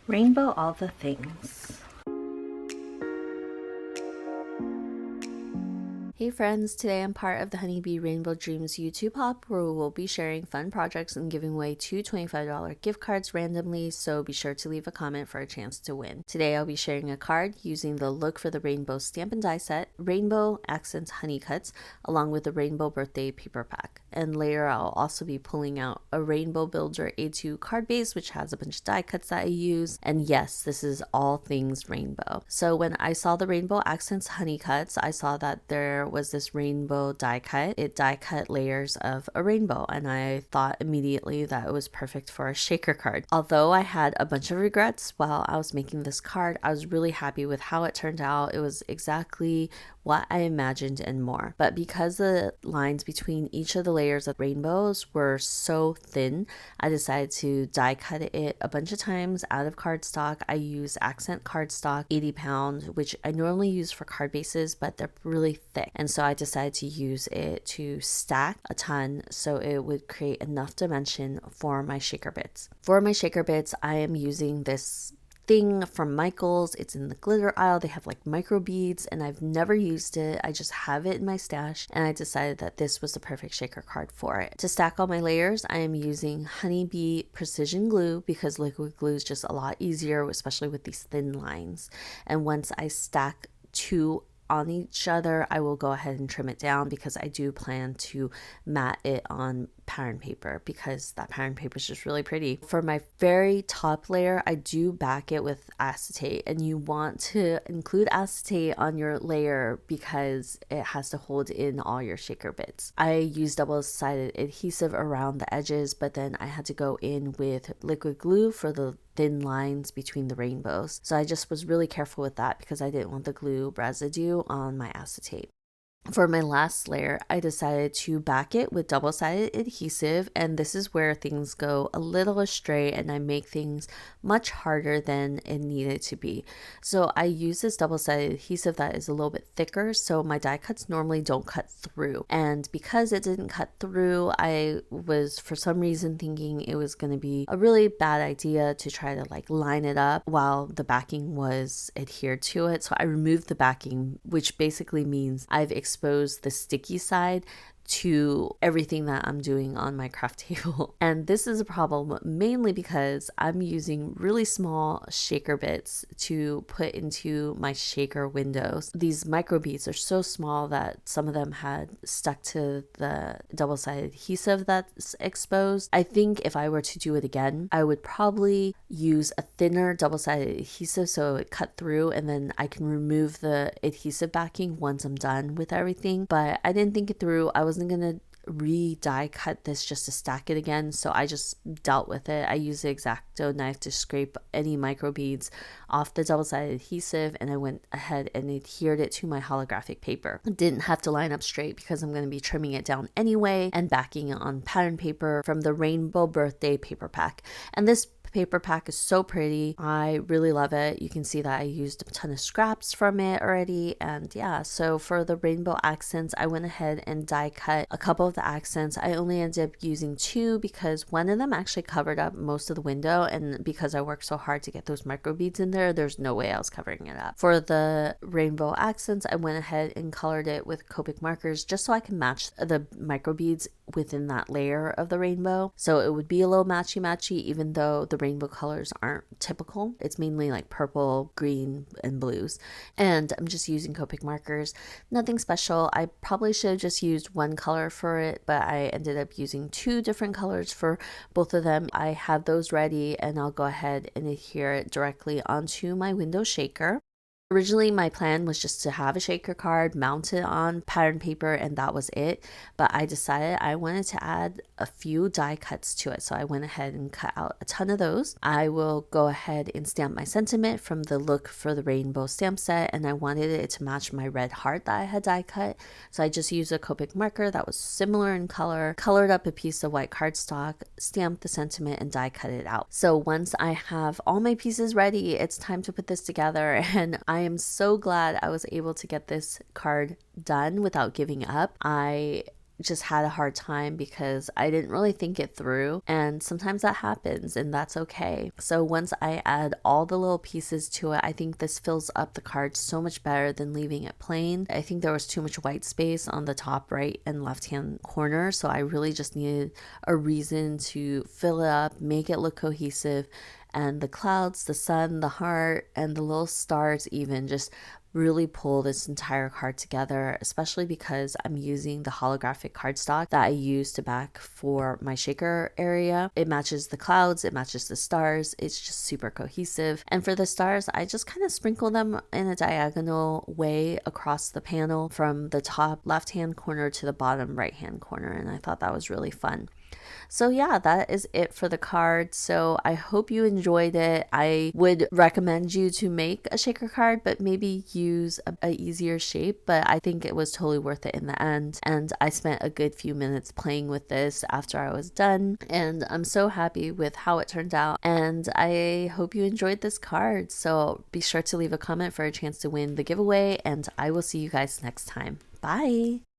Rainbow all the things. Hey friends, today I'm part of the Honeybee Rainbow Dreams YouTube hop where we will be sharing fun projects and giving away 2 $25 gift cards randomly, so be sure to leave a comment for a chance to win. Today I'll be sharing a card using the Look for the Rainbow stamp and die set, Rainbow Accents Honey Cuts, along with the Rainbow Birthday paper pack. And later I'll also be pulling out a Rainbow Builder A2 card base which has a bunch of die cuts that I use, and yes, this is all things rainbow. So when I saw the Rainbow Accents Honey Cuts, I saw that there was this rainbow die cut. It die cut layers of a rainbow, and I thought immediately that it was perfect for a shaker card. Although I had a bunch of regrets while I was making this card, I was really happy with how it turned out. It was exactly what I imagined and more. But because the lines between each of the layers of rainbows were so thin, I decided to die cut it a bunch of times out of cardstock. I use accent cardstock, 80 pound, which I normally use for card bases, but they're really thick. And so I decided to use it to stack a ton so it would create enough dimension for my shaker bits. For my shaker bits, I am using this thing from Michaels. It's in the glitter aisle. They have like microbeads, and I've never used it. I just have it in my stash, and I decided that this was the perfect shaker card for it. To stack all my layers, I am using Honeybee precision glue because liquid glue is just a lot easier, especially with these thin lines. And once I stack 2 on each other, I will go ahead and trim it down because I do plan to mat it on pattern paper because that pattern paper is just really pretty. For my very top layer, I do back it with acetate, and you want to include acetate on your layer because it has to hold in all your shaker bits. I use double-sided adhesive around the edges, but then I had to go in with liquid glue for the thin lines between the rainbows. So I just was really careful with that because I didn't want the glue residue on my acetate. For my last layer, I decided to back it with double-sided adhesive, and this is where things go a little astray and I make things much harder than it needed to be. So I use this double-sided adhesive that is a little bit thicker, so my die cuts normally don't cut through. And because it didn't cut through, I was for some reason thinking it was going to be a really bad idea to try to like line it up while the backing was adhered to it. So I removed the backing, which basically means I've exposed the sticky side to everything that I'm doing on my craft table. And this is a problem mainly because I'm using really small shaker bits to put into my shaker windows. These microbeads are so small that some of them had stuck to the double-sided adhesive that's exposed. I think if I were to do it again, I would probably use a thinner double-sided adhesive so it cut through, and then I can remove the adhesive backing once I'm done with everything. But I didn't think it through. I wasn't gonna re-die cut this just to stack it again, so I just dealt with it. I used the X-Acto knife to scrape any microbeads off the double-sided adhesive, and I went ahead and adhered it to my holographic paper. I didn't have to line up straight because I'm going to be trimming it down anyway and backing it on pattern paper from the Rainbow Birthday paper pack. And this paper pack is so pretty. I really love it. You can see that I used a ton of scraps from it already, and yeah, so for the rainbow accents, I went ahead and die cut a couple of the accents. I only ended up using 2 because one of them actually covered up most of the window, and because I worked so hard to get those microbeads in there's no way I was covering it up. For the rainbow accents, I went ahead and colored it with Copic markers just so I can match the microbeads within that layer of the rainbow, so it would be a little matchy even though the rainbow colors aren't typical. It's mainly like purple, green, and blues, and I'm just using Copic markers. Nothing special. I probably should have just used one color for it, but I ended up using 2 different colors for both of them. I have those ready, and I'll go ahead and adhere it directly onto my window shaker. Originally, my plan was just to have a shaker card mounted on pattern paper, and that was it. But I decided I wanted to add a few die cuts to it, so I went ahead and cut out a ton of those. I will go ahead and stamp my sentiment from the Look for the Rainbow stamp set, and I wanted it to match my red heart that I had die cut. So I just used a Copic marker that was similar in color, colored up a piece of white cardstock, stamped the sentiment, and die cut it out. So once I have all my pieces ready, it's time to put this together, and I am so glad I was able to get this card done without giving up. I just had a hard time because I didn't really think it through, and sometimes that happens and that's okay. So once I add all the little pieces to it, I think this fills up the card so much better than leaving it plain. I think there was too much white space on the top right and left hand corner, so I really just needed a reason to fill it up, make it look cohesive, and the clouds, the sun, the heart, and the little stars even just really pull this entire card together, especially because I'm using the holographic cardstock that I use to back for my shaker area. It matches the clouds, it matches the stars, it's just super cohesive. And for the stars, I just kind of sprinkle them in a diagonal way across the panel from the top left hand corner to the bottom right hand corner, and I thought that was really fun. So yeah, that is it for the card. So I hope you enjoyed it. I would recommend you to make a shaker card, but maybe use a easier shape, but I think it was totally worth it in the end. And I spent a good few minutes playing with this after I was done, and I'm so happy with how it turned out. And I hope you enjoyed this card. So be sure to leave a comment for a chance to win the giveaway, and I will see you guys next time. Bye!